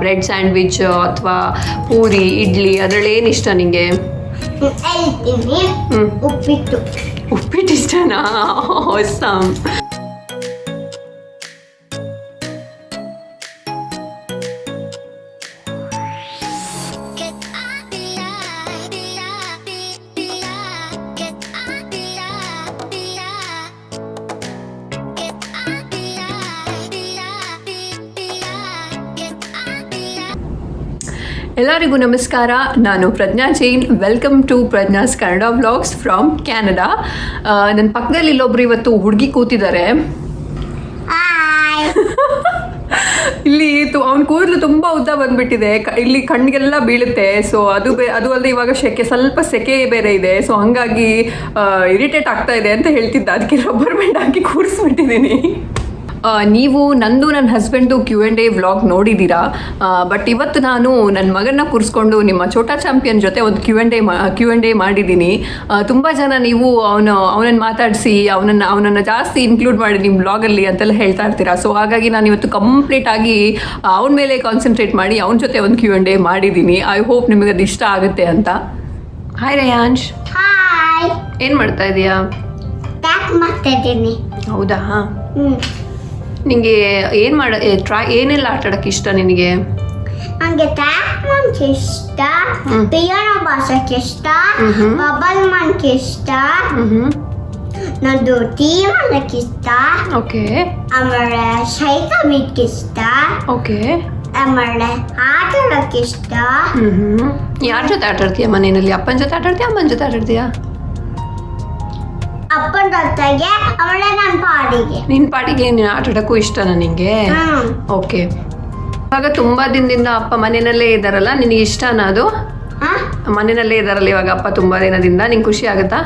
Bread sandwich ಅಥವಾ ಪೂರಿ ಇಡ್ಲಿ ಅದರಲ್ಲಿ ಏನು ಇಷ್ಟ ನಿಂಗೆ? ಹೇಳ್ತೀನಿ. ಉಪ್ಪಿಟ್ಟು. ಉಪ್ಪಿಟ್ಟು ಇಷ್ಟನಾ? ಹೊಸಮ್. ಎಲ್ಲರಿಗೂ ನಮಸ್ಕಾರ. ನಾನು Prajna Jain. Welcome to Prajna's Kannada vlogs from Canada. ನನ್ನ ಪಕ್ಕದಲ್ಲಿ ಇಲ್ಲೊಬ್ರು ಇವತ್ತು ಹುಡುಗಿ ಕೂತಿದ್ದಾರೆ. ಇಲ್ಲಿ ಅವ್ನ ಕೂದಲು ತುಂಬ ಉದ್ದ ಬಂದ್ಬಿಟ್ಟಿದೆ, ಇಲ್ಲಿ ಕಣ್ಣಿಗೆಲ್ಲ ಬೀಳುತ್ತೆ. ಸೊ ಅದು ಅಲ್ಲದೆ ಇವಾಗ ಸ್ವಲ್ಪ ಸೆಕೆ ಬೇರೆ ಇದೆ. ಸೊ ಹಂಗಾಗಿ ಇರಿಟೇಟ್ ಆಗ್ತಾ ಇದೆ ಅಂತ ಹೇಳ್ತಿದ್ದ. ಅದಕ್ಕೆ ರಬ್ಬರ್ ಬ್ಯಾಂಡ್ ಹಾಕಿ ಕೂರಿಸ್ಬಿಟ್ಟಿದ್ದೀನಿ. ನೀವು ನನ್ನ ಹಸ್ಬೆಂಡು Q&A ವ್ಲಾಗ್ ನೋಡಿದ್ದೀರಾ. ಬಟ್ ಇವತ್ತು ನಾನು ನನ್ನ ಮಗನ್ನ ಕೂರಿಸ್ಕೊಂಡು ನಿಮ್ಮ ಛೋಟಾ ಚಾಂಪಿಯನ್ ಜೊತೆ ಒಂದು Q&A ಮಾಡಿದ್ದೀನಿ. ತುಂಬ ಜನ ನೀವು ಅವನನ್ನು ಮಾತಾಡಿಸಿ ಅವನನ್ನು ಜಾಸ್ತಿ ಇನ್ಕ್ಲೂಡ್ ಮಾಡಿ ನಿಮ್ಮ ವ್ಲಾಗಲ್ಲಿ ಅಂತೆಲ್ಲ ಹೇಳ್ತಾ ಇರ್ತೀರಾ. ಸೊ ಹಾಗಾಗಿ ನಾನು ಇವತ್ತು ಕಂಪ್ಲೀಟಾಗಿ ಅವನ ಮೇಲೆ ಕಾನ್ಸಂಟ್ರೇಟ್ ಮಾಡಿ ಅವನ ಜೊತೆ ಒಂದು Q&A ಮಾಡಿದ್ದೀನಿ. ಐ ಹೋಪ್ ನಿಮಗೆ ಅದು ಇಷ್ಟ ಆಗುತ್ತೆ ಅಂತ. ಹಾಯ್ ರೇಯಾಂಶ್. ಹಾಯ್. ಏನು ಮಾಡ್ತಾ ಇದೀಯಾ? ಟ್ಯಾಕ್ ಮಾಡ್ತಾ ಇದ್ದೀನಿ. ಹೌದಾ? ನಿಂಗೆ ಏನೆಲ್ಲ ಆಟ ಆಡಕ್ಕೆ ಇಷ್ಟ ನಿನಗೆ? ನನಗೆ ಟ್ಯಾಕ್ ಮಾಡಕ್ಕೆ ಇಷ್ಟ, ಪಿಯಾನೋ ಬಾರ್ಸಕ್ಕೆ ಇಷ್ಟ, ಬಬಲ್ ಮಾಡಕ್ಕೆ ಇಷ್ಟ, ನಂದು ಟೀ ಮಾಡಕ್ಕೆ ಇಷ್ಟ, ಓಕೆ, ಆಮೇಲೆ ಸೈಕಲ್ ಬಿಡಕ್ಕೆ ಇಷ್ಟ, ಓಕೆ, ಆಮೇಲೆ ಆಟ ಆಡಕ್ಕೆ ಇಷ್ಟ. ಯಾರ ಜೊತೆ ಆಟ ಆಡ್ತೀಯ ಮನೆಯಲ್ಲಿ? ಅಪ್ಪನ ಜೊತೆ ಆಟ ಆಡ್ತೀಯ, ಅಮ್ಮನ ಜೊತೆ ಆಟ ಆಡ್ತೀಯಾ? ಅಪ್ಪನ ಜೊತೆಗೆ, ಆಮೇಲೆ ನನ್ನ ಪಾಡಿಗೆ. ನಿನ್ನ ಪಾಟಿಗೆ ನೀನು ಆಟ ಆಡೋಕ್ಕೂ ಇಷ್ಟನಾ ನಿಂಗೆ? ಓಕೆ. ಇವಾಗ ತುಂಬ ದಿನದಿಂದ ಅಪ್ಪ ಮನೆಯಲ್ಲೇ ಇದ್ದಾರಲ್ಲ, ನಿನಗೆ ಇಷ್ಟನಾ ಅದು? ಮನೆಯಲ್ಲೇ ಇದ್ದಾರಲ್ಲ ಇವಾಗ ಅಪ್ಪ ತುಂಬ ದಿನದಿಂದ, ನಿಂಗೆ ಖುಷಿ ಆಗುತ್ತಾ?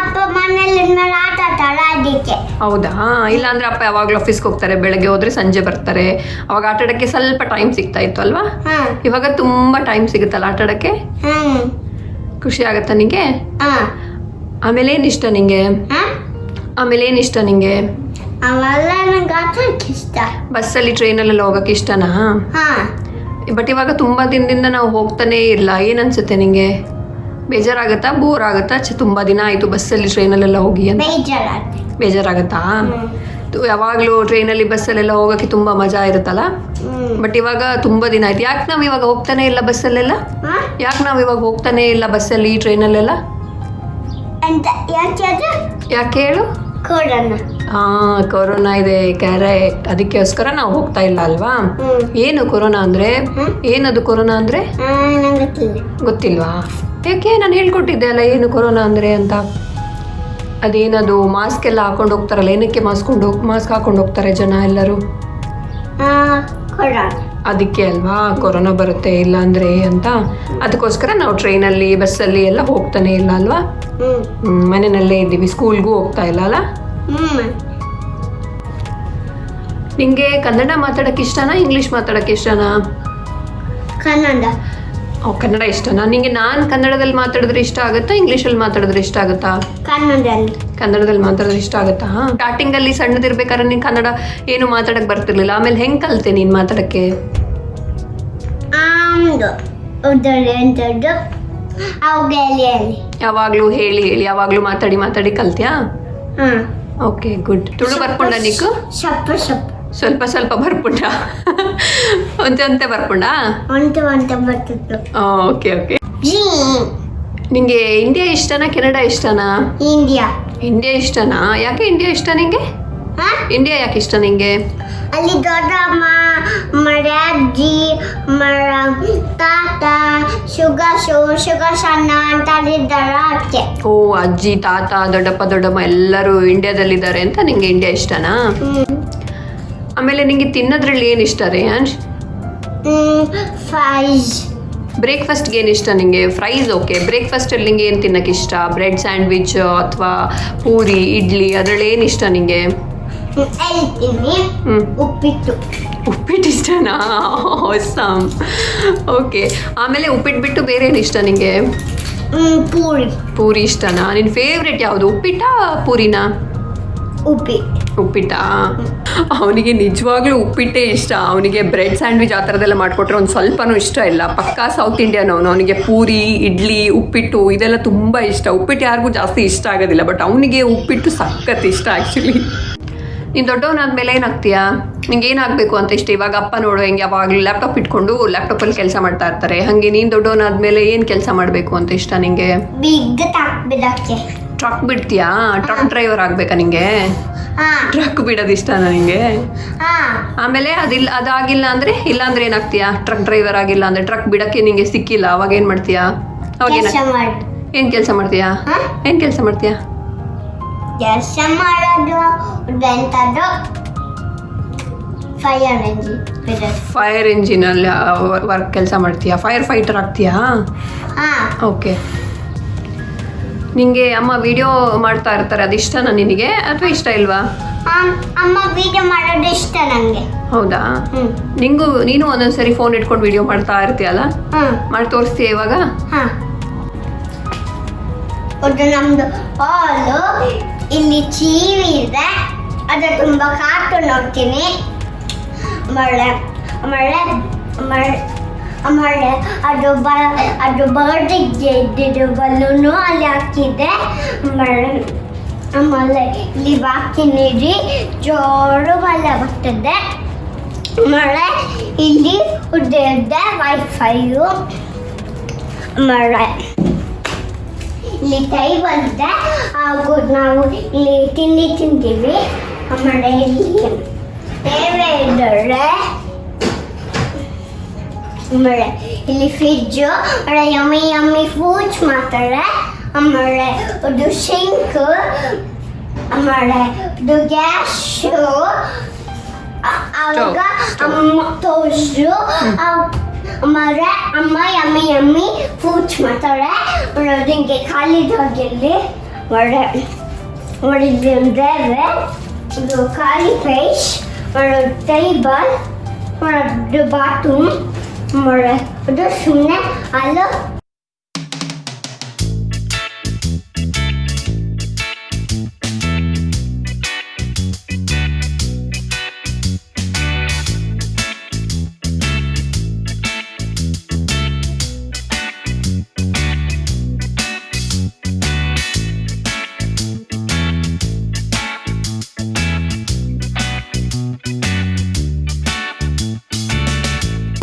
ಅಪ್ಪ ಮನೇಲಿ ಆಟ ಆಡ್ತಾರ ಅದಕ್ಕೆ. ಹೌದಾ? ಇಲ್ಲಾಂದ್ರೆ ಅಪ್ಪ ಯಾವಾಗಲೂ ಆಫೀಸ್ಗೆ ಹೋಗ್ತಾರೆ, ಬೆಳಗ್ಗೆ ಹೋದ್ರೆ ಸಂಜೆ ಬರ್ತಾರೆ. ಅವಾಗ ಆಟ ಆಡೋಕ್ಕೆ ಸ್ವಲ್ಪ ಟೈಮ್ ಸಿಗ್ತಾ ಇತ್ತು ಅಲ್ವಾ? ಇವಾಗ ತುಂಬ ಟೈಮ್ ಸಿಗುತ್ತಲ್ಲ ಆಟ ಆಡೋಕ್ಕೆ. ಖುಷಿ ಆಗುತ್ತಾ ನಿಂಗೆ? ಆಮೇಲೆ ಏನು ಇಷ್ಟ ನಿಂಗೆ? ಅವೆಲ್ಲ ನಂಗೆ ಆಟಕ್ಕೆ ಇಷ್ಟ. ಬಸ್ಸಲ್ಲಿ ಟ್ರೈನಲ್ಲೆಲ್ಲ ಹೋಗೋಕ್ಕೆ ಇಷ್ಟನಾ? ಬಟ್ ಇವಾಗ ತುಂಬ ದಿನದಿಂದ ನಾವು ಹೋಗ್ತಾನೇ ಇಲ್ಲ. ಏನು ಅನ್ಸುತ್ತೆ ನಿಂಗೆ? ಬೇಜಾರಾಗುತ್ತಾ, ಬೋರ್ ಆಗುತ್ತಾ? ತುಂಬ ದಿನ ಆಯಿತು ಬಸ್ಸಲ್ಲಿ ಟ್ರೈನಲ್ಲೆಲ್ಲ ಹೋಗಿ ಅಂತ ಬೇಜಾರಾಗುತ್ತಾ? ಯಾವಾಗಲೂ ಟ್ರೈನಲ್ಲಿ ಬಸ್ಸಲ್ಲೆಲ್ಲ ಹೋಗೋಕ್ಕೆ ತುಂಬ ಮಜಾ ಇರುತ್ತಲ್ಲ. ಬಟ್ ಇವಾಗ ತುಂಬ ದಿನ ಆಯ್ತು. ಯಾಕೆ ನಾವು ಇವಾಗ ಹೋಗ್ತಾನೆ ಇಲ್ಲ ಬಸ್ಸಲ್ಲೆಲ್ಲ? ಟ್ರೈನಲ್ಲೆಲ್ಲ ಯಾಕೆ ಹೇಳು? ಕೊರೋನಾ ಇದೆ, ಕ್ಯಾರೆಕ್ಟ್. ಅದಕ್ಕೋಸ್ಕರ ನಾವು ಹೋಗ್ತಾ ಇಲ್ಲ ಅಲ್ವಾ? ಏನು ಕೊರೋನಾ ಅಂದ್ರೆ? ಏನದು ಕೊರೋನಾ ಅಂದ್ರೆ? ಗೊತ್ತಿಲ್ವಾ? ಯಾಕೆ? ನಾನು ಹೇಳ್ಕೊಟ್ಟಿದ್ದೆ ಅಲ್ಲ ಏನು ಕೊರೋನಾ ಅಂದ್ರೆ ಅಂತ. ಅದೇನದು ಮಾಸ್ಕ್ ಎಲ್ಲ ಹಾಕೊಂಡು ಹೋಗ್ತಾರಲ್ಲ, ಏನಕ್ಕೆ ಮಾಸ್ಕ್ ಹಾಕೊಂಡು ಹೋಗ್ತಾರೆ ಜನ ಎಲ್ಲರೂ? ಅದಕ್ಕೆ ಅಲ್ವಾ ಕೊರೋನಾ ಬರುತ್ತೆ ಇಲ್ಲ ಅಂದ್ರೆ ಅಂತ. ಅದಕ್ಕೋಸ್ಕರ ನಾವು ಟ್ರೈನಲ್ಲಿ ಬಸ್ಸಲ್ಲಿ ಎಲ್ಲ ಹೋಗ್ತಾನೆ ಇಲ್ಲ ಅಲ್ವಾ? ಮನೆಯಲ್ಲೇ ಇದ್ದೀವಿ, ಸ್ಕೂಲ್ಗೂ ಹೋಗ್ತಾ ಇಲ್ಲ ಅಲ್ಲ? ನಿಂಗೆ ಕನ್ನಡ ಮಾತಾಡಕ್ಕೆ ಇಷ್ಟನಾ, ಇಂಗ್ಲಿಷ್ ಮಾತಾಡಕ್ಕೆ ಇಷ್ಟನಾ? ಕನ್ನಡ ಇಷ್ಟನಾ ನಿಂಗೆ? ನಾನು ಕನ್ನಡದಲ್ಲಿ ಮಾತಾಡಿದ್ರೆ ಇಷ್ಟ ಆಗುತ್ತಾ, ಇಂಗ್ಲೀಷಲ್ಲಿ ಮಾತಾಡಿದ್ರೆ ಇಷ್ಟ ಆಗುತ್ತಾ? ಕನ್ನಡದಲ್ಲಿ ಮಾತಾಡಿದ್ರೆ ಇಷ್ಟ ಆಗುತ್ತಾ? ಸ್ಟಾರ್ಟಿಂಗ್ ಅಲ್ಲಿ ಸಣ್ಣದಿರ್ಬೇಕಾದ್ರೆ ನೀನು ಕನ್ನಡ ಏನು ಮಾತಾಡಕ್ ಬರ್ತಿರ್ಲಿಲ್ಲ, ಆಮೇಲೆ ಹೆಂಗ್ ಕಲ್ತೆ ನೀನ್ ಮಾತಾಡಕ್ಕೆ? ಯಾವಾಗ್ಲೂ ಹೇಳಿ ಯಾವಾಗ್ಲೂ ಮಾತಾಡಿ ಕಲ್ತ್ಯಾ? Okay, good. ತುಳು ಬರ್ಕೊಂಡ ನೀಕು? ಸ್ವಲ್ಪ ಬರ್ಪುಂಡ? ಒಂತೆ ಬರ್ಪುಂಡ? ಓಕೆ. ನಿಂಗೆ ಇಂಡಿಯಾ ಇಷ್ಟನಾ, ಕೆನಡಾ ಇಷ್ಟನಾ? ಇಂಡಿಯಾ ಇಷ್ಟನಾ? ಯಾಕೆ ಇಂಡಿಯಾ ಇಷ್ಟ ನಿಂಗೆ? ಇಂಡಿಯಾ ಯಾಕೆ ಇಷ್ಟ ನಿಂಗೆ? ಅಲ್ಲಿ ದೊಡ್ಡಮ್ಮ, ಅಜ್ಜಿ, ತಾತ, ಶುಗರ್ ಸಣ್ಣ ಅಂತ ಇದ್ದಾರೆ. ಓ, ಅಜ್ಜಿ, ತಾತ, ದೊಡ್ಡಮ್ಮ ಎಲ್ಲರೂ ಇಂಡಿಯಾದಲ್ಲಿದ್ದಾರೆ ಅಂತ ನಿಂಗೆ ಇಂಡಿಯಾ ಇಷ್ಟನಾ? ಆಮೇಲೆ ನಿಂಗೆ ತಿನ್ನೋದ್ರಲ್ಲಿ ಏನು ಇಷ್ಟ ರೇಯಾಂಶ್? ಫ್ರೈಸ್. ಬ್ರೇಕ್ಫಾಸ್ಟ್ಗೆ ಏನು ಇಷ್ಟ ನಿಂಗೆ? ಫ್ರೈಸ್. ಓಕೆ. ಬ್ರೇಕ್ಫಾಸ್ಟಲ್ಲಿ ನಿಂಗೆ ಏನು ತಿನ್ನಕ್ಕೆ ಇಷ್ಟ? ಬ್ರೆಡ್ ಸ್ಯಾಂಡ್ವಿಚ್ ಅಥವಾ ಪೂರಿ ಇಡ್ಲಿ ಅದರಲ್ಲಿ ಏನು ಇಷ್ಟ ನಿಂಗೆ? ಉಪ್ಪಿಟ್ಟು ಇಷ್ಟನಾ? ಹೊಸಮ್. ಓಕೆ. ಆಮೇಲೆ ಉಪ್ಪಿಟ್ಟು ಬಿಟ್ಟು ಬೇರೆ ಏನು ಇಷ್ಟ ನಿಂಗೆ? ಪೂರಿ ಇಷ್ಟನಾ? ನಿನ್ನ ಫೇವ್ರೆಟ್ ಯಾವುದು, ಉಪ್ಪಿಟ್ಟಾ ಪೂರಿನಾ? ಉಪ್ಪಿಟ್ಟು. ಉಪ್ಪಿಟ್ಟಾ? ಅವನಿಗೆ ನಿಜವಾಗ್ಲೂ ಉಪ್ಪಿಟ್ಟೇ ಇಷ್ಟ. ಅವನಿಗೆ ಬ್ರೆಡ್ ಸ್ಯಾಂಡ್ವಿಚ್ ಆ ಥರದ್ದೆಲ್ಲ ಮಾಡಿಕೊಟ್ರೆ ಒಂದು ಸ್ವಲ್ಪನೂ ಇಷ್ಟ ಇಲ್ಲ. ಪಕ್ಕಾ ಸೌತ್ ಇಂಡಿಯನ್ ಅವನಿಗೆ ಪೂರಿ, ಇಡ್ಲಿ, ಉಪ್ಪಿಟ್ಟು ಇದೆಲ್ಲ ತುಂಬ ಇಷ್ಟ. ಉಪ್ಪಿಟ್ಟು ಯಾರಿಗೂ ಜಾಸ್ತಿ ಇಷ್ಟ ಆಗೋದಿಲ್ಲ, ಬಟ್ ಅವನಿಗೆ ಉಪ್ಪಿಟ್ಟು ಸಖತ್ ಇಷ್ಟ ಆ್ಯಕ್ಚುಲಿ. ನೀನು ದೊಡ್ಡವನಾದ್ಮೇಲೆ ಏನಾಗ್ತೀಯಾ? ನಿಂಗೆ ಏನಾಗಬೇಕು ಅಂತ ಇಷ್ಟ? ಇವಾಗ ಅಪ್ಪ ನೋಡು ಹೆಂಗೆ ಯಾವಾಗಲೂ ಲ್ಯಾಪ್ಟಾಪ್ ಇಟ್ಕೊಂಡು ಲ್ಯಾಪ್ಟಾಪಲ್ಲಿ ಕೆಲಸ ಮಾಡ್ತಾ ಇರ್ತಾರೆ. ಹಾಗೆ ನೀನು ದೊಡ್ಡವನಾದ್ಮೇಲೆ ಏನು ಕೆಲಸ ಮಾಡಬೇಕು ಅಂತ ಇಷ್ಟ ನಿಂಗೆ? ಬಿಗ್ ಬಿಡಕ್ಕೆ. ಟ್ರಕ್ ಬಿಡ್ತೀಯಾ? ಟ್ರಕ್ ಡ್ರೈವರ್ ಆಗಬೇಕಾ ನಿಂಗೆ? ಟ್ರಕ್ ಬಿಡೋದು ಇಷ್ಟನಾ ನಿಂಗೆ? ಆಮೇಲೆ ಅದಾಗಿಲ್ಲ ಅಂದರೆ ಇಲ್ಲಾಂದ್ರೆ ಏನಾಗ್ತೀಯಾ? ಟ್ರಕ್ ಡ್ರೈವರ್ ಆಗಿಲ್ಲ ಅಂದರೆ, ಟ್ರಕ್ ಬಿಡೋಕ್ಕೆ ನಿಂಗೆ ಸಿಕ್ಕಿಲ್ಲ, ಅವಾಗ ಏನು ಮಾಡ್ತೀಯಾ? ಅವಾಗ ಏನು ಕೆಲಸ ಮಾಡ್ತೀಯಾ? ಏನು ಕೆಲಸ ಮಾಡ್ತೀಯಾ? ಕೆಲಸ ಮಾಡೋದು ಎಂಥದ್ದು ಫೈರ್ ಇಂಜಿನಲ್ಲಿ ವರ್ಕ್ ಕೆಲಸ ಮಾಡ್ತೀಯಾ? ಫೈರ್ ಫೈಟರ್ ಆಗ್ತೀಯಾ? ಓಕೆ. ನಿಂಗೆ ಅಮ್ಮ ವಿಡಿಯೋ ಮಾಡ್ತಾ ಇರ್ತಾರೆ, ಅದು ಇಷ್ಟನಾ ನಿನಗೆ ಅಥವಾ ಇಷ್ಟ ಇಲ್ವಾ? ಅಮ್ಮ ವಿಡಿಯೋ ಮಾಡೋದು ಇಷ್ಟ ನನಗೆ. ಹೌದಾ? ನೀನು ಒಂದೊಂದ್ಸರಿ ಫೋನ್ ಇಟ್ಕೊಂಡು ವಿಡಿಯೋ ಮಾಡ್ತಾ ಇರ್ತೀಯಲ್ಲ, ಮಾಡಿ ತೋರಿಸ್ತೀಯ ಇವಾಗ? ಅದು ನಮ್ದು ಹಾಲು. ಇಲ್ಲಿ ಟಿವಿ ಇದೆ, ಅದು ತುಂಬಾ ಕಾರ್ಟೂನ್ ನೋಡ್ತೀನಿ. ಆಮೇಲೆ ಅದು ಬರ್ಡೇಗೆ ಇದ್ದಿದ್ದು ಬಲೂನು ಅಲ್ಲಿ ಹಾಕಿದ್ದೆ. ಆಮೇಲೆ ಇಲ್ಲಿ ಹಾಕ್ತೀನಿ, ಜೋರು ಮಳೆ ಬರ್ತದೆ. ಆಮೇಲೆ ಇಲ್ಲಿ ಉದ್ದೆ ವೈಫೈಯು. ಆಮೇಲೆ ಇಲ್ಲಿ ಟೈಬಲ್ ಇದೆ, ಹಾಗೂ ನಾವು ಇಲ್ಲಿ ತಿಂಡಿ ತಿಂತೀವಿ. ಆಮೇಲೆ ಇಲ್ಲಿ ಟಿವಿ ಇದ್ದಾರೆ. ಆಮೇಲೆ ಇಲ್ಲಿ ಫ್ರಿಜ್ಜು, ಯಮ್ಮಿ ಯಮ್ಮಿ ಫುಡ್ಸ್ ಮಾಡ್ತಾರೆ. ಆಮೇಲೆ ಅದು ಸಿಂಕ್, ಆಮೇಲೆ ಅದು ಗ್ಯಾಸು, ಆವಾಗ ಅಮ್ಮ ತೋರಿಸು. ಆಮೇಲೆ ಅಮ್ಮ ಯಮ್ಮಿ ಯಮ್ಮಿ ಫುಡ್ಸ್ ಮಾಡ್ತಾರೆ. ಹಿಂಗೆ ಖಾಲಿ ಜಾಗದಲ್ಲಿ ಮಾಡಿದ್ವಿ ಅಂದರೆ ಇದು ಖಾಲಿ ಫೇಸ್, ಟೇಬಲ್, ಬಾತ್ರೂಮ್, ಅದು ಸುಮ್ಮನೆ ಅಲ್ಲ.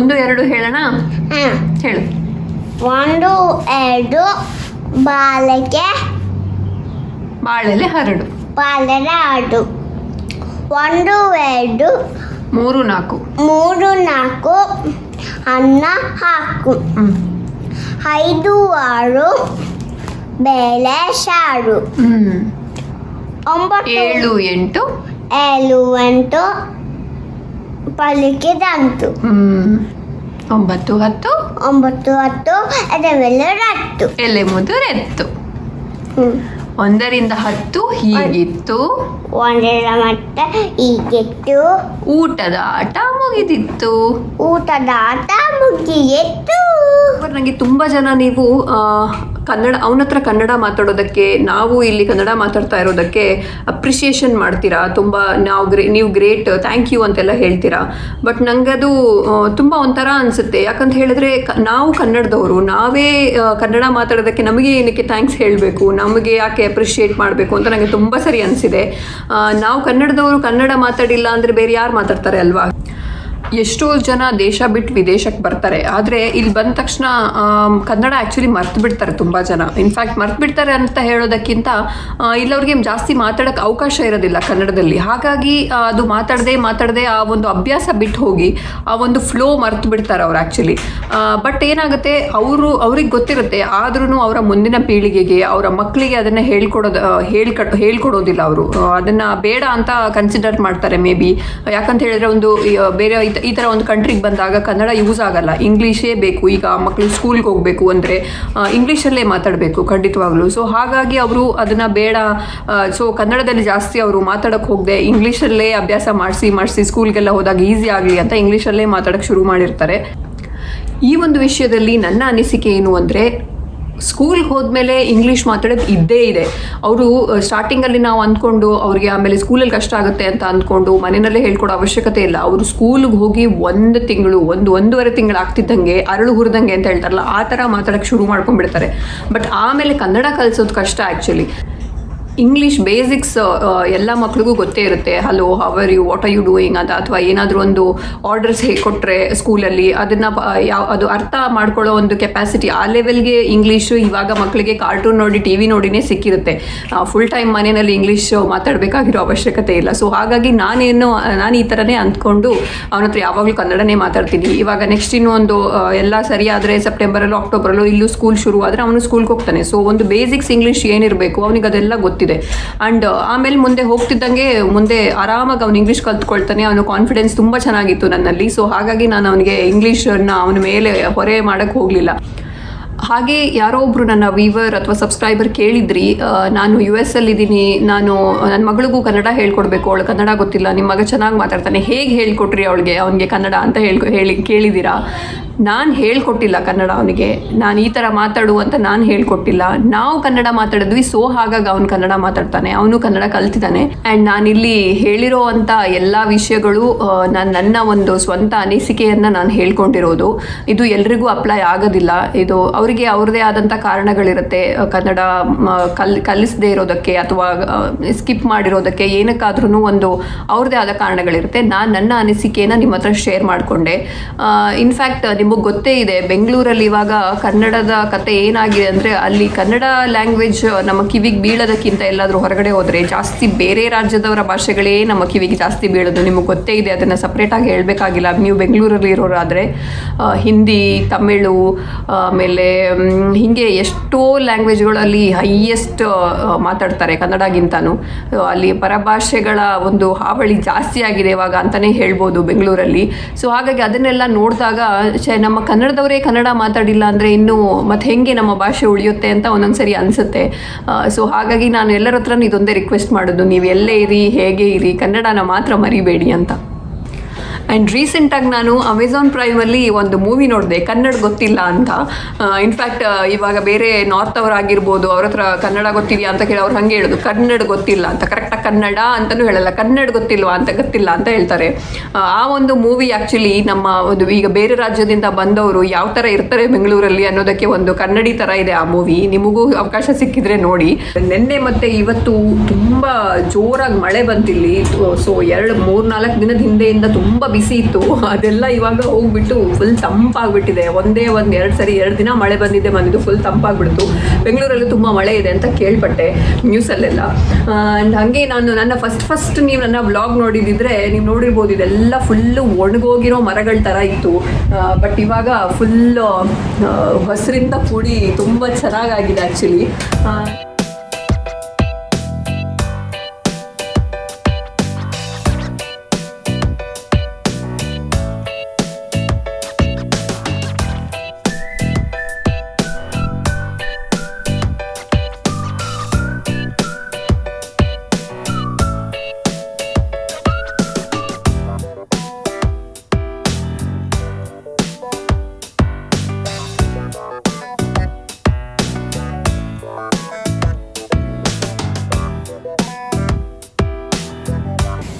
ಒಂದು ಎರಡು ಹೇಳೋಣ? ಹೇಳು. 1 2 ಬಾಳೆಗೆ ಬಾಳೆಲೆ ಹರಡು. ಬಾಳೆಲೆ ಹರಡು. 1 2 3 4 3 4 ಅನ್ನ ಹಾಕು. 5 6 ಬೇಳೆ ಸಾರು. 9 7 8 7 8 ಪಲಿಕೆ ದಂತು. 9 10 9 10 ಎಡೆಮೆಲೆ ರಟ್ಟು. ಎಲೆ ಮುದುರೆತ್ತು. 1ರಿಂದ 10 ಹೀಗಿತ್ತು, 1ರಿಂದ ಮತ್ತೆ ಹೀಗಿತ್ತು, ಊಟದ ಆಟ ಮುಗಿದಿತ್ತು. ಊಟದ ಆಟ ಮುಗಿಯಿತು. ನನಗೆ ತುಂಬ ಜನ ನೀವು ಕನ್ನಡ, ಅವನ ಹತ್ರ ಕನ್ನಡ ಮಾತಾಡೋದಕ್ಕೆ, ನಾವು ಇಲ್ಲಿ ಕನ್ನಡ ಮಾತಾಡ್ತಾ ಇರೋದಕ್ಕೆ ಅಪ್ರಿಷಿಯೇಷನ್ ಮಾಡ್ತೀರಾ. ತುಂಬ ನೀವು ಗ್ರೇಟ್, ಥ್ಯಾಂಕ್ ಯು ಅಂತೆಲ್ಲ ಹೇಳ್ತೀರಾ. ಬಟ್ ನನಗದು ತುಂಬ ಒಂಥರ ಅನಿಸುತ್ತೆ. ಯಾಕಂತ ಹೇಳಿದ್ರೆ ನಾವು ಕನ್ನಡದವರು, ನಾವೇ ಕನ್ನಡ ಮಾತಾಡೋದಕ್ಕೆ ನಮಗೆ ಏನಕ್ಕೆ ಥ್ಯಾಂಕ್ಸ್ ಹೇಳಬೇಕು, ನಮಗೆ ಯಾಕೆ ಅಪ್ರಿಷಿಯೇಟ್ ಮಾಡಬೇಕು ಅಂತ ನನಗೆ ತುಂಬ ಸರಿ ಅನಿಸಿದೆ. ನಾವು ಕನ್ನಡದವರು ಕನ್ನಡ ಮಾತಾಡಿಲ್ಲ ಅಂದರೆ ಬೇರೆ ಯಾರು ಮಾತಾಡ್ತಾರೆ ಅಲ್ವಾ? ಎಷ್ಟೋ ಜನ ದೇಶ ಬಿಟ್ಟು ವಿದೇಶಕ್ಕೆ ಬರ್ತಾರೆ, ಆದರೆ ಇಲ್ಲಿ ಬಂದ ತಕ್ಷಣ ಕನ್ನಡ ಆ್ಯಕ್ಚುಲಿ ಮರ್ತು ಬಿಡ್ತಾರೆ ತುಂಬ ಜನ. ಇನ್ಫ್ಯಾಕ್ಟ್ ಮರ್ತು ಬಿಡ್ತಾರೆ ಅಂತ ಹೇಳೋದಕ್ಕಿಂತ ಇಲ್ಲವ್ರಿಗೆ ಜಾಸ್ತಿ ಮಾತಾಡೋಕ್ಕೆ ಅವಕಾಶ ಇರೋದಿಲ್ಲ ಕನ್ನಡದಲ್ಲಿ. ಹಾಗಾಗಿ ಅದು ಮಾತಾಡದೆ ಆ ಒಂದು ಅಭ್ಯಾಸ ಬಿಟ್ಟು ಹೋಗಿ ಆ ಒಂದು ಫ್ಲೋ ಮರ್ತು ಬಿಡ್ತಾರೆ ಅವ್ರು ಆ್ಯಕ್ಚುಲಿ. ಬಟ್ ಏನಾಗುತ್ತೆ, ಅವ್ರಿಗೆ ಗೊತ್ತಿರುತ್ತೆ, ಆದ್ರೂ ಅವರ ಮುಂದಿನ ಪೀಳಿಗೆಗೆ, ಅವರ ಮಕ್ಕಳಿಗೆ ಅದನ್ನು ಹೇಳ್ಕೊಡೋದಿಲ್ಲ. ಅವರು ಅದನ್ನು ಬೇಡ ಅಂತ ಕನ್ಸಿಡರ್ ಮಾಡ್ತಾರೆ ಮೇ ಬಿ. ಯಾಕಂತ ಹೇಳಿದ್ರೆ ಒಂದು ಬೇರೆ ಈ ಥರ ಒಂದು ಕಂಟ್ರಿಗೆ ಬಂದಾಗ ಕನ್ನಡ ಯೂಸ್ ಆಗಲ್ಲ, ಇಂಗ್ಲೀಷೇ ಬೇಕು. ಈಗ ಮಕ್ಕಳು ಸ್ಕೂಲ್ಗೆ ಹೋಗಬೇಕು ಅಂದರೆ ಇಂಗ್ಲೀಷಲ್ಲೇ ಮಾತಾಡಬೇಕು ಖಂಡಿತವಾಗ್ಲೂ. ಸೊ ಹಾಗಾಗಿ ಅವರು ಅದನ್ನು ಬೇಡ, ಸೊ ಕನ್ನಡದಲ್ಲಿ ಜಾಸ್ತಿ ಅವರು ಮಾತಾಡೋಕ್ಕೆ ಹೋಗದೆ ಇಂಗ್ಲೀಷಲ್ಲೇ ಅಭ್ಯಾಸ ಮಾಡಿಸಿ ಸ್ಕೂಲ್ಗೆಲ್ಲ ಹೋದಾಗ ಈಸಿ ಆಗಲಿ ಅಂತ ಇಂಗ್ಲೀಷಲ್ಲೇ ಮಾತಾಡೋಕ್ಕೆ ಶುರು ಮಾಡಿರ್ತಾರೆ. ಈ ಒಂದು ವಿಷಯದಲ್ಲಿ ನನ್ನ ಅನಿಸಿಕೆ ಏನು ಅಂದರೆ, ಸ್ಕೂಲ್ಗೆ ಹೋದ್ಮೇಲೆ ಇಂಗ್ಲೀಷ್ ಮಾತಾಡೋದು ಇದ್ದೇ ಇದೆ. ಅವರು ಸ್ಟಾರ್ಟಿಂಗಲ್ಲಿ ನಾವು ಅಂದ್ಕೊಂಡು ಅವ್ರಿಗೆ ಆಮೇಲೆ ಸ್ಕೂಲಲ್ಲಿ ಕಷ್ಟ ಆಗುತ್ತೆ ಅಂತ ಅಂದ್ಕೊಂಡು ಮನೆಯಲ್ಲೇ ಹೇಳ್ಕೊಡೋ ಅವಶ್ಯಕತೆ ಇಲ್ಲ. ಅವರು ಸ್ಕೂಲ್ಗೆ ಹೋಗಿ 1 ತಿಂಗಳು 1.5 ತಿಂಗಳು ಆಗ್ತಿದ್ದಂಗೆ ಅರಳು ಹುರಿದಂಗೆ ಅಂತ ಹೇಳ್ತಾರಲ್ಲ, ಆ ಥರ ಮಾತಾಡೋಕ್ಕೆ ಶುರು ಮಾಡ್ಕೊಂಡ್ಬಿಡ್ತಾರೆ. ಬಟ್ ಆಮೇಲೆ ಕನ್ನಡ ಕಲಿಸೋದು ಕಷ್ಟ ಆ್ಯಕ್ಚುಲಿ. ಇಂಗ್ಲೀಷ್ ಬೇಸಿಕ್ಸ್ ಎಲ್ಲ ಮಕ್ಳಿಗೂ ಗೊತ್ತೇ ಇರುತ್ತೆ. Hello, how are you, what are you doing ಅಂತ, ಅಥವಾ ಏನಾದರೂ ಒಂದು ಆರ್ಡರ್ಸ್ ಹೇಗೆ ಕೊಟ್ಟರೆ ಸ್ಕೂಲಲ್ಲಿ ಅದನ್ನು ಅದು ಅರ್ಥ ಮಾಡ್ಕೊಳ್ಳೋ ಒಂದು ಕೆಪಾಸಿಟಿ ಆ ಲೆವೆಲ್ಗೆ ಇಂಗ್ಲೀಷು ಇವಾಗ ಮಕ್ಕಳಿಗೆ ಕಾರ್ಟೂನ್ ನೋಡಿ TV ನೋಡಿನೇ ಸಿಕ್ಕಿರುತ್ತೆ. ಫುಲ್ ಟೈಮ್ ಮನೆಯಲ್ಲಿ ಇಂಗ್ಲೀಷ್ ಮಾತಾಡಬೇಕಾಗಿರೋ ಅವಶ್ಯಕತೆ ಇಲ್ಲ. ಸೊ ಹಾಗಾಗಿ ನಾನು ಈ ಥರನೇ ಅಂದ್ಕೊಂಡು ಅವನ ಹತ್ರ ಯಾವಾಗಲೂ ಕನ್ನಡನೇ ಮಾತಾಡ್ತೀನಿ. ಇವಾಗ ನೆಕ್ಸ್ಟ್ ಇನ್ನೊಂದು ಎಲ್ಲ ಸರಿಯಾದರೆ ಸೆಪ್ಟೆಂಬರಲ್ಲೋ ಅಕ್ಟೋಬರಲ್ಲೋ ಇಲ್ಲೂ ಸ್ಕೂಲ್ ಶುರು ಆದರೆ ಅವನು ಸ್ಕೂಲ್ಗೆ ಹೋಗ್ತಾನೆ. ಸೊ ಒಂದು ಬೇಸಿಕ್ಸ್ ಇಂಗ್ಲೀಷ್ ಏನಿರಬೇಕು ಅವನಿಗೆ ಅದೆಲ್ಲ ಗೊತ್ತಿದೆ. ಆ್ಯಂಡ್ ಆಮೇಲೆ ಮುಂದೆ ಹೋಗ್ತಿದ್ದಂಗೆ ಮುಂದೆ ಆರಾಮಾಗಿ ಅವ್ನು ಇಂಗ್ಲೀಷ್ ಕಲ್ತ್ಕೊಳ್ತಾನೆ. ಅವನು ಕಾನ್ಫಿಡೆನ್ಸ್ ತುಂಬ ಚೆನ್ನಾಗಿತ್ತು ನನ್ನಲ್ಲಿ. ಸೊ ಹಾಗಾಗಿ ನಾನು ಅವನಿಗೆ ಇಂಗ್ಲೀಷನ್ನು ಅವನ ಮೇಲೆ ಹೊರೆ ಮಾಡೋಕ್ಕೆ ಹೋಗಲಿಲ್ಲ. ಹಾಗೆ ಯಾರೋ ಒಬ್ಬರು ನನ್ನ ವೀವರ್ ಅಥವಾ ಸಬ್ಸ್ಕ್ರೈಬರ್ ಕೇಳಿದ್ರಿ, ನಾನು US ಅಲ್ಲಿದ್ದೀನಿ, ನನ್ನ ಮಗಳಿಗೂ ಕನ್ನಡ ಹೇಳ್ಕೊಡ್ಬೇಕು, ಅವಳು ಕನ್ನಡ ಗೊತ್ತಿಲ್ಲ, ನಿಮ್ಮ ಮಗ ಚೆನ್ನಾಗಿ ಮಾತಾಡ್ತಾನೆ, ಹೇಗೆ ಹೇಳ್ಕೊಟ್ರಿ ಅವನಿಗೆ ಕನ್ನಡ ಅಂತ ಕೇಳಿದ್ದೀರಾ. ನಾನು ಹೇಳ್ಕೊಟ್ಟಿಲ್ಲ ಕನ್ನಡ ಅವನಿಗೆ, ನಾನು ಈ ಥರ ಮಾತಾಡು ಅಂತ ನಾನು ಹೇಳ್ಕೊಟ್ಟಿಲ್ಲ. ನಾವು ಕನ್ನಡ ಮಾತಾಡಿದ್ವಿ. ಸೊ ಹಾಗಾಗಿ ಅವನು ಕನ್ನಡ ಮಾತಾಡ್ತಾನೆ, ಅವನು ಕನ್ನಡ ಕಲ್ತಿದ್ದಾನೆ. ಆ್ಯಂಡ್ ನಾನಿಲ್ಲಿ ಹೇಳಿರೋ ಅಂಥ ಎಲ್ಲ ವಿಷಯಗಳು ನನ್ನ ಒಂದು ಸ್ವಂತ ಅನಿಸಿಕೆಯನ್ನು ನಾನು ಹೇಳ್ಕೊಂಡಿರೋದು. ಇದು ಎಲ್ರಿಗೂ ಅಪ್ಲೈ ಆಗೋದಿಲ್ಲ. ಇದು ಅವರಿಗೆ ಅವ್ರದ್ದೇ ಆದಂಥ ಕಾರಣಗಳಿರುತ್ತೆ. ಕನ್ನಡ ಕಲಿಸದೇ ಇರೋದಕ್ಕೆ ಅಥವಾ ಸ್ಕಿಪ್ ಮಾಡಿರೋದಕ್ಕೆ ಏನಕ್ಕಾದ್ರೂ ಒಂದು ಅವ್ರದ್ದೇ ಆದ ಕಾರಣಗಳಿರುತ್ತೆ. ನಾನು ನನ್ನ ಅನಿಸಿಕೆಯನ್ನು ನಿಮ್ಮ ಹತ್ರ ಶೇರ್ ಮಾಡಿಕೊಂಡೆ. ಇನ್ಫ್ಯಾಕ್ಟ್ ನಿಮಗೆ ಗೊತ್ತೇ ಇದೆ, ಬೆಂಗಳೂರಲ್ಲಿ ಇವಾಗ ಕನ್ನಡದ ಕತೆ ಏನಾಗಿದೆ ಅಂದರೆ, ಅಲ್ಲಿ ಕನ್ನಡ ಲ್ಯಾಂಗ್ವೇಜ್ ನಮ್ಮ ಕಿವಿಗೆ ಬೀಳೋದಕ್ಕಿಂತ ಎಲ್ಲಾದರೂ ಹೊರಗಡೆ ಹೋದರೆ ಜಾಸ್ತಿ ಬೇರೆ ರಾಜ್ಯದವರ ಭಾಷೆಗಳೇ ನಮ್ಮ ಕಿವಿಗೆ ಜಾಸ್ತಿ ಬೀಳೋದು. ನಿಮಗೆ ಗೊತ್ತೇ ಇದೆ, ಅದನ್ನು ಸಪ್ರೇಟಾಗಿ ಹೇಳಬೇಕಾಗಿಲ್ಲ. ನೀವು ಬೆಂಗಳೂರಲ್ಲಿ ಇರೋರಾದರೆ ಹಿಂದಿ, ತಮಿಳು, ಆಮೇಲೆ ಹೀಗೆ ಎಷ್ಟೋ ಲ್ಯಾಂಗ್ವೇಜ್ಗಳಲ್ಲಿ ಹೈಯೆಸ್ಟ್ ಮಾತಾಡ್ತಾರೆ ಕನ್ನಡಗಿಂತನೂ. ಅಲ್ಲಿ ಪರಭಾಷೆಗಳ ಒಂದು ಹಾವಳಿ ಜಾಸ್ತಿ ಆಗಿದೆ ಇವಾಗ ಅಂತಲೇ ಹೇಳ್ಬೋದು ಬೆಂಗಳೂರಲ್ಲಿ. ಸೊ ಹಾಗಾಗಿ ಅದನ್ನೆಲ್ಲ ನೋಡಿದಾಗ ನಮ್ಮ ಕನ್ನಡದವರೇ ಕನ್ನಡ ಮಾತಾಡಿಲ್ಲ ಅಂದರೆ ಇನ್ನು ಮತ್ತೆ ಹೆಂಗೆ ನಮ್ಮ ಭಾಷೆ ಉಳಿಯುತ್ತೆ ಅಂತ ಒಂದೊಂದ್ಸರಿ ಅನಿಸುತ್ತೆ. ಸೊ ಹಾಗಾಗಿ ನಾನು ಎಲ್ಲರ ಹತ್ರನೂ ಇದೊಂದೇ ರಿಕ್ವೆಸ್ಟ್ ಮಾಡೋದು, ನೀವು ಎಲ್ಲೇ ಇರಿ, ಹೇಗೆ ಇರಿ, ಕನ್ನಡನ ಮಾತ್ರ ಮರಿಬೇಡಿ ಅಂತ. ಆ್ಯಂಡ್ ರೀಸೆಂಟಾಗಿ ನಾನು ಅಮೆಝಾನ್ ಪ್ರೈಮಲ್ಲಿ ಒಂದು ಮೂವಿ ನೋಡಿದೆ, ಕನ್ನಡ ಗೊತ್ತಿಲ್ಲ ಅಂತ. ಇನ್ಫ್ಯಾಕ್ಟ್ ಇವಾಗ ಬೇರೆ ನಾರ್ತ್ ಅವರಾಗಿರ್ಬೋದು, ಅವ್ರ ಹತ್ರ ಕನ್ನಡ ಗೊತ್ತಿದೆಯಾ ಅಂತ ಕೇಳಿ ಅವ್ರು ಹಾಗೆ ಹೇಳೋದು, ಕನ್ನಡ ಗೊತ್ತಿಲ್ಲ ಅಂತ. ಕರೆಕ್ಟಾಗಿ ಕನ್ನಡ ಅಂತಲೂ ಹೇಳಲ್ಲ, ಕನ್ನಡ ಗೊತ್ತಿಲ್ವಾ ಅಂತ, ಗೊತ್ತಿಲ್ಲ ಅಂತ ಹೇಳ್ತಾರೆ. ಆ ಒಂದು ಮೂವಿ ಆ್ಯಕ್ಚುಲಿ ನಮ್ಮ ಒಂದು ಈಗ ಬೇರೆ ರಾಜ್ಯದಿಂದ ಬಂದವರು ಯಾವ ಥರ ಇರ್ತಾರೆ ಬೆಂಗಳೂರಲ್ಲಿ ಅನ್ನೋದಕ್ಕೆ ಒಂದು ಕನ್ನಡಿ ಥರ ಇದೆ ಆ ಮೂವಿ. ನಿಮಗೂ ಅವಕಾಶ ಸಿಕ್ಕಿದ್ರೆ ನೋಡಿ. ನಿನ್ನೆ ಮತ್ತು ಇವತ್ತು ತುಂಬ ಜೋರಾಗಿ ಮಳೆ ಬಂತಿಲ್ಲಿ. ಸೊ 3-4 ದಿನದ ಹಿಂದೆಯಿಂದ ತುಂಬ ಬಿಸಿ ಇತ್ತು. ಅದೆಲ್ಲ ಇವಾಗ ಹೋಗ್ಬಿಟ್ಟು ಫುಲ್ ತಂಪಾಗ್ಬಿಟ್ಟಿದೆ. ಒಂದೇ 2 ದಿನ ಮಳೆ ಬಂದಿದ್ದು ಫುಲ್ ತಂಪಾಗ್ಬಿಡ್ತು. ಬೆಂಗಳೂರಲ್ಲಿ ತುಂಬ ಮಳೆ ಇದೆ ಅಂತ ಕೇಳ್ಪಟ್ಟೆ ನ್ಯೂಸಲ್ಲೆಲ್ಲ. ಆ್ಯಂಡ್ ಹಾಗೆ ನಾನು ನನ್ನ ಫಸ್ಟ್ ನೀವು ನನ್ನ ವ್ಲಾಗ್ ನೋಡಿದಿದ್ರೆ ನೀವು ನೋಡಿರ್ಬೋದು, ಇದೆಲ್ಲ ಫುಲ್ಲು ಒಣಗೋಗಿರೋ ಮರಗಳ ಥರ ಇತ್ತು. ಬಟ್ ಇವಾಗ ಫುಲ್ಲು ಹಸಿರಿಂದ ಕೂಡಿ ತುಂಬ ಚೆನ್ನಾಗಾಗಿದೆ ಆ್ಯಕ್ಚುಲಿ.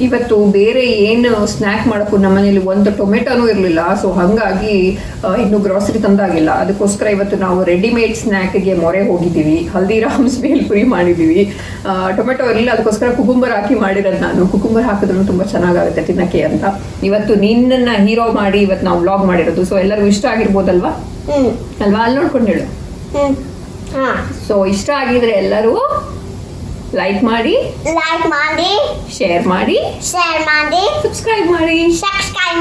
ಇವತ್ತು ಬೇರೆ ಏನು ಸ್ನ್ಯಾಕ್ ಮಾಡೋಕ್ಕೂ ನಮ್ಮ ಮನೇಲಿ ಒಂದು ಟೊಮೆಟೊನೂ ಇರಲಿಲ್ಲ. ಸೊ ಹಾಗಾಗಿ ಇನ್ನೂ ಗ್ರಾಸರಿ ತಂದಾಗಿಲ್ಲ. ಅದಕ್ಕೋಸ್ಕರ ಇವತ್ತು ನಾವು ರೆಡಿಮೇಡ್ ಸ್ನ್ಯಾಕ್ಗೆ ಮೊರೆ ಹೋಗಿದ್ದೀವಿ. ಹಲ್ದಿರಾಮ್ಸ್ ಭೇಲ್ಪುರಿ ಮಾಡಿದ್ದೀವಿ. ಟೊಮೆಟೊ ಇರಲಿಲ್ಲ, ಅದಕ್ಕೋಸ್ಕರ ಕುಕುಂಬರ್ ಹಾಕಿ ಮಾಡಿರೋದು ನಾನು. ಕುಕುಂಬರ್ ಹಾಕಿದ್ರೂ ತುಂಬ ಚೆನ್ನಾಗಾಗುತ್ತೆ ತಿನ್ನಕ್ಕೆ ಅಂತ. ಇವತ್ತು ನಿನ್ನನ್ನು ಹೀರೋ ಮಾಡಿ ಇವತ್ತು ನಾವು ವ್ಲಾಗ್ ಮಾಡಿರೋದು. ಸೊ ಎಲ್ಲರಿಗೂ ಇಷ್ಟ ಆಗಿರ್ಬೋದಲ್ವಾ ಅಲ್ವಾ? ಅಲ್ಲಿ ನೋಡ್ಕೊಂಡು ಹೇಳು. ಸೊ ಇಷ್ಟ ಆಗಿದ್ರೆ ಎಲ್ಲರೂ ಲೈಕ್ ಮಾಡಿ, ಶೇರ್ ಮಾಡಿ, ಸಬ್ಸ್ಕ್ರೈಬ್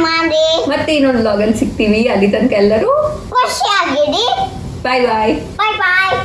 ಮಾಡಿ. ಮತ್ತೆ ಇನ್ನೊಂದು ವ್ಲಾಗಲ್ಲಿ ಸಿಗ್ತೀವಿ. ಅಲ್ಲಿ ತನಕ ಎಲ್ಲರೂ ಖುಷಿಯಾಗಿರಿ. ಬಾಯ್ ಬಾಯ್. ಬಾಯ್ ಬಾಯ್.